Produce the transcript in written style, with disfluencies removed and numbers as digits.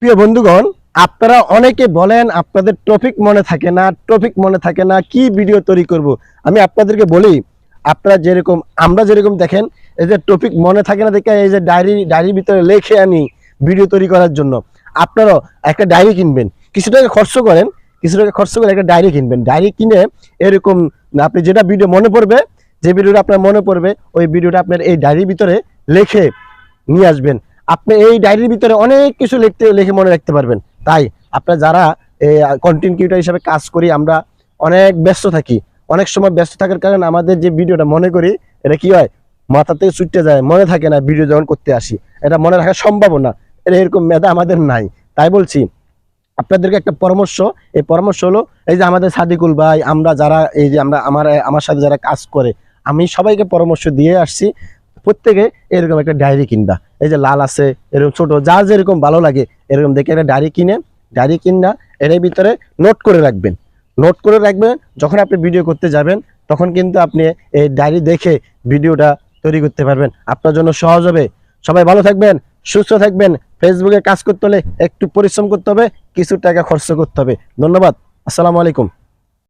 প্রিয় বন্ধুগণ, আপনারা অনেকে বলেন আপনাদের টপিক মনে থাকে না কি ভিডিও তৈরি করব। আমি আপনাদেরকে বলি, আপনারা যেরকম আমরা যেরকম দেখেন, এই যে টপিক মনে থাকে না দেখে এই যে ডায়েরির ভিতরে লিখে আনি ভিডিও তৈরি করার জন্য, আপনারাও একটা ডায়েরি কিনবেন, কিছু টাকা খরচ করেন, একটা ডায়েরি কিনবেন। ডায়েরি কিনে এরকম আপনি যেটা ভিডিও মনে পড়বে, যে ভিডিওটা আপনার মনে পড়বে, ওই ভিডিওটা আপনার এই ডায়েরির ভিতরে লিখে নিয়ে আসবেন। আপনি এই ডায়েরির ভিতরে অনেক কিছু লিখে মনে রাখতে পারবেন। তাই আপনারা যারা কন্টেন্ট ক্রিয়েটর হিসেবে কাজ করি, আমরা অনেক ব্যস্ত থাকি। অনেক সময় ব্যস্ত থাকার কারণে আমাদের যে ভিডিওটা মনে করি, এটা কি হয়, মাথা থেকে ছুটে যায়, মনে থাকে না। ভিডিও যখন করতে আসি, এটা মনে রাখা সম্ভব না, এরকম মেধা আমাদের নাই। তাই বলছি আপনাদেরকে একটা পরামর্শ। এই পরামর্শ হলো, এই যে আমাদের সাদিকুল ভাই, আমরা যারা এই যে আমার সাথে যারা কাজ করে, আমি সবাইকে পরামর্শ দিয়ে আসছি, প্রত্যেকে এরকম একটা ডায়েরি কিনবা। এই যে লাল আছে, এরকম ছোট, যার যেরকম ভালো লাগে এরকম দেখে একটা ডায়েরি কিনা এর ভিতরে নোট করে রাখবেন। যখন আপনি ভিডিও করতে যাবেন, তখন কিন্তু আপনি এই ডায়েরি দেখে ভিডিওটা তৈরি করতে পারবেন, আপনার জন্য সহজ হবে। সবাই ভালো থাকবেন, সুস্থ থাকবেন। ফেসবুকে কাজ করতে হলে একটু পরিশ্রম করতে হবে, কিছু টাকা খরচ করতে হবে। ধন্যবাদ। আসসালামু আলাইকুম।